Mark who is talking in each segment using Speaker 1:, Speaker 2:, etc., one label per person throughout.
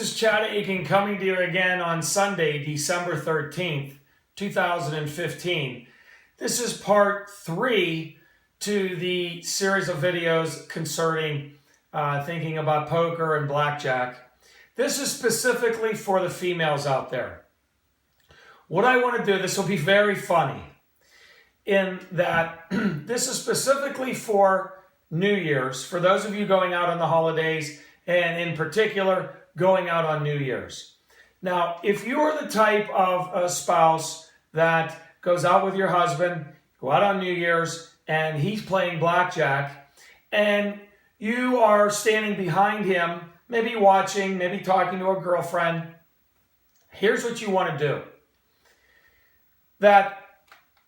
Speaker 1: This is Chad Aiken coming to you again on Sunday, December 13th, 2015. This is part 3 to the series of videos concerning thinking about poker and blackjack. This is specifically for the females out there. What I want to do, this will be very funny, in that this is specifically for New Year's, for those of you going out on the holidays, and in particular, going out on New Year's. Now, if you are the type of a spouse that goes out with your husband, go out on New Year's, and he's playing blackjack, and you are standing behind him, maybe watching, maybe talking to a girlfriend, here's what you want to do. That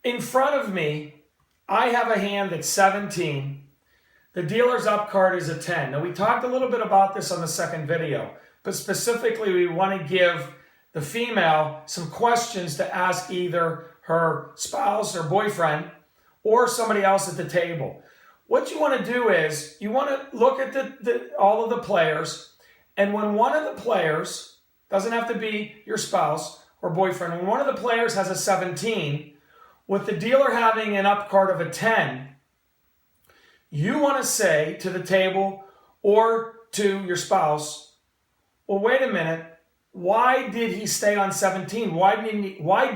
Speaker 1: in front of me, I have a hand that's 17. The dealer's up card is a 10. Now, we talked a little bit about this on the second video, but specifically, we want to give the female some questions to ask either her spouse or boyfriend or somebody else at the table. What you want to do is you want to look at all of the players, and when one of the players, doesn't have to be your spouse or boyfriend, when one of the players has a 17, with the dealer having an up card of a 10, you want to say to the table or to your spouse, well, wait a minute, why did he stay on 17? Why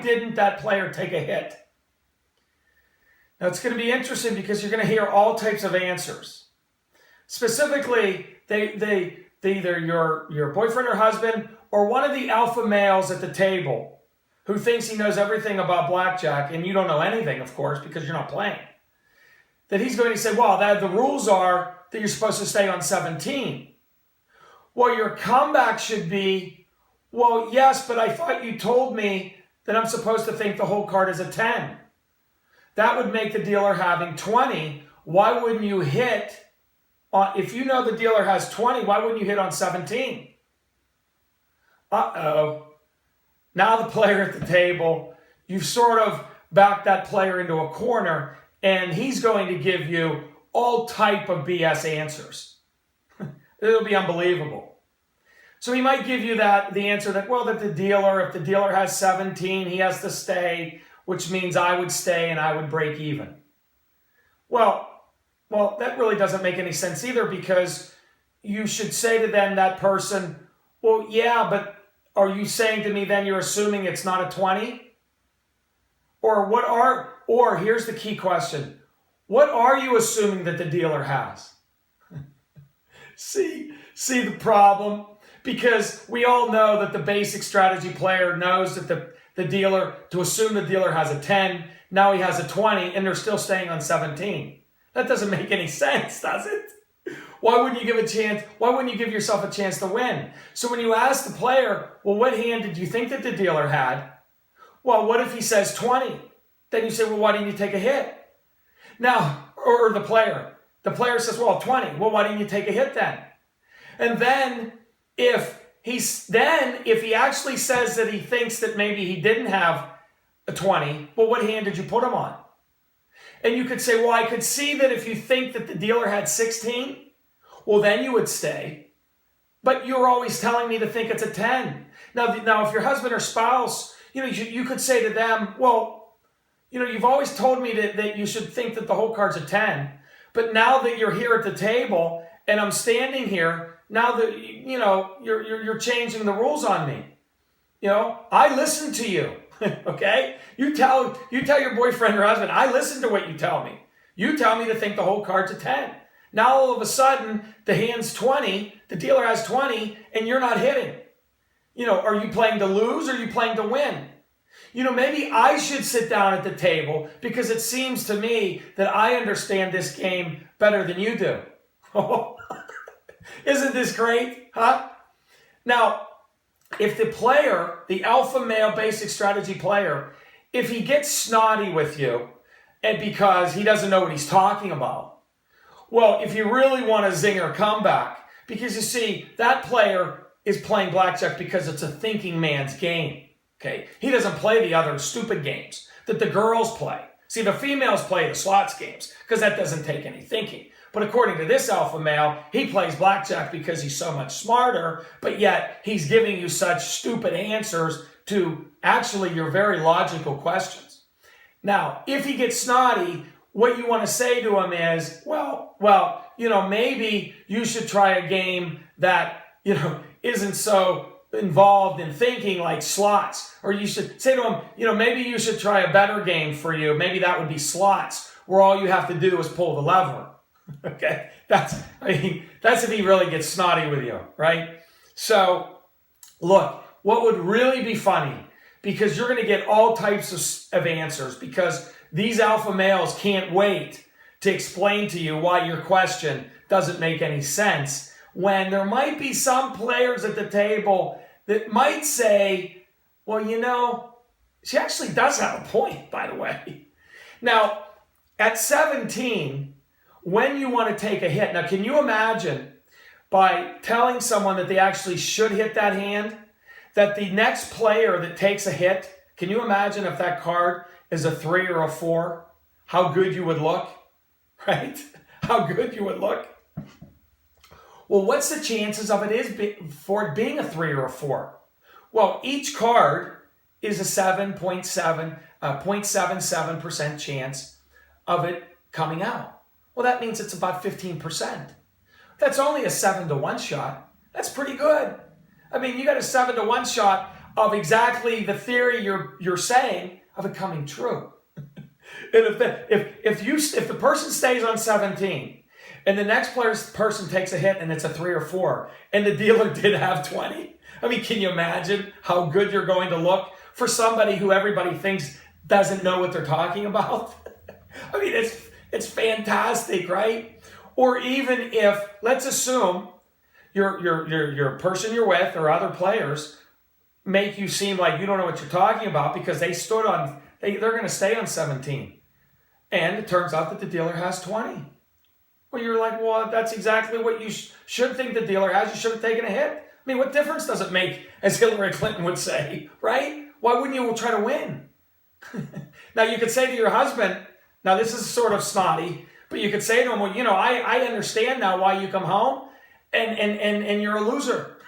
Speaker 1: didn't that player take a hit? Now, it's going to be interesting because you're going to hear all types of answers. Specifically, they either your boyfriend or husband or one of the alpha males at the table who thinks he knows everything about blackjack, and you don't know anything, of course, because you're not playing, that he's going to say, well, the rules are that you're supposed to stay on 17. Well, your comeback should be, well, yes, but I thought you told me that I'm supposed to think the whole card is a 10. That would make the dealer having 20. Why wouldn't you hit on, if you know the dealer has 20, why wouldn't you hit on 17? Uh-oh. Now the player at the table, you've sort of backed that player into a corner, and he's going to give you all type of BS answers. It'll be unbelievable. So he might give you the answer that, well, that the dealer, if the dealer has 17, he has to stay, which means I would stay and I would break even. Well, that really doesn't make any sense either, because you should say to then that person, well, yeah, but are you saying to me then you're assuming it's not a 20? Or here's the key question. What are you assuming that the dealer has? See the problem? Because we all know that the basic strategy player knows that the dealer, to assume the dealer has a 10, now he has a 20, and they're still staying on 17. That doesn't make any sense, does it? Why wouldn't you give a chance? Why wouldn't you give yourself a chance to win? So when you ask the player, well, what hand did you think that the dealer had? Well, what if he says 20? Then you say, well, why didn't you take a hit? Now, or the player says, well, 20. Well, why didn't you take a hit then? And then if he actually says that he thinks that maybe he didn't have a 20, well, what hand did you put him on? And you could say, well, I could see that if you think that the dealer had 16, well, then you would stay. But you're always telling me to think it's a 10. Now if your husband or spouse, you could say to them, well, you've always told me that you should think that the whole card's a 10. But now that you're here at the table and I'm standing here, now that you're changing the rules on me. I listen to you. Okay? You tell your boyfriend or husband, I listen to what you tell me. You tell me to think the whole card's a 10. Now all of a sudden the hand's 20, the dealer has 20, and you're not hitting. Are you playing to lose or are you playing to win? Maybe I should sit down at the table because it seems to me that I understand this game better than you do. Isn't this great? Huh? Now, if the player, the alpha male basic strategy player, if he gets snotty with you and because he doesn't know what he's talking about, well, if you really want a zinger comeback, because you see, that player is playing blackjack because it's a thinking man's game. Okay, he doesn't play the other stupid games that the girls play. See, the females play the slots games because that doesn't take any thinking. But according to this alpha male, he plays blackjack because he's so much smarter, but yet he's giving you such stupid answers to actually your very logical questions. Now, if he gets snotty, what you want to say to him is, well, maybe you should try a game that, isn't so involved in thinking like slots. Or you should say to him, maybe you should try a better game for you. Maybe that would be slots, where all you have to do is pull the lever. Okay? That's if he really gets snotty with you, right? So, look, what would really be funny, because you're going to get all types of answers, because these alpha males can't wait to explain to you why your question doesn't make any sense, when there might be some players at the table that might say, well, she actually does have a point, by the way. Now, at 17, when you want to take a hit, now can you imagine by telling someone that they actually should hit that hand, that the next player that takes a hit, can you imagine if that card is a 3 or a 4, how good you would look, right? How good you would look. Well, what's the chances of for it being a 3 or a 4? Well, each card is a 0.77% chance of it coming out. Well, that means it's about 15%. That's only a 7-to-1 shot. That's pretty good. I mean, you got a 7-to-1 shot of exactly the theory you're saying of it coming true. And if the person stays on 17 and the next person takes a hit and it's a 3 or 4 and the dealer did have 20, I mean, can you imagine how good you're going to look for somebody who everybody thinks doesn't know what they're talking about? I mean, it's fantastic, right? Or even if, let's assume your person you're with or other players make you seem like you don't know what you're talking about because they're going to stay on 17. And it turns out that the dealer has 20. Well, you're like, well, that's exactly what you should think the dealer has. You should have taken a hit. I mean, what difference does it make, as Hillary Clinton would say, right? Why wouldn't you try to win? Now, you could say to your husband, now this is sort of snotty, but you could say to him, well, I understand now why you come home and you're a loser.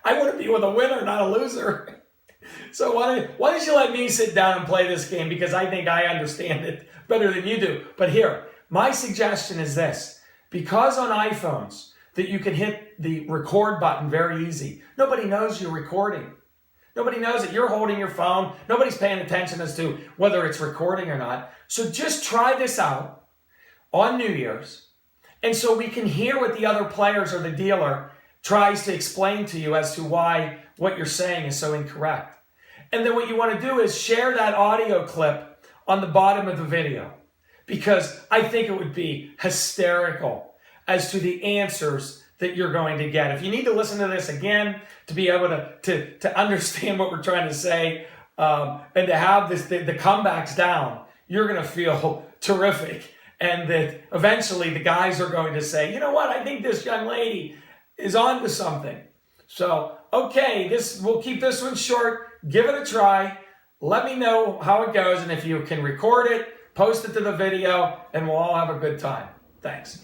Speaker 1: I want to be with a winner, not a loser. So why don't you let me sit down and play this game, because I think I understand it better than you do. But here, my suggestion is this. Because on iPhones that you can hit the record button very easy, nobody knows you're recording. Nobody knows that you're holding your phone. Nobody's paying attention as to whether it's recording or not. So just try this out on New Year's. And so we can hear what the other players or the dealer tries to explain to you as to why what you're saying is so incorrect. And then what you want to do is share that audio clip on the bottom of the video, because I think it would be hysterical as to the answers that you're going to get. If you need to listen to this again to be able to understand what we're trying to say, and to have the comebacks down, you're going to feel terrific. And that eventually the guys are going to say, you know what, I think this young lady is on to something. So, okay, we'll keep this one short. Give it a try. Let me know how it goes. And if you can record it, post it to the video, and we'll all have a good time. Thanks.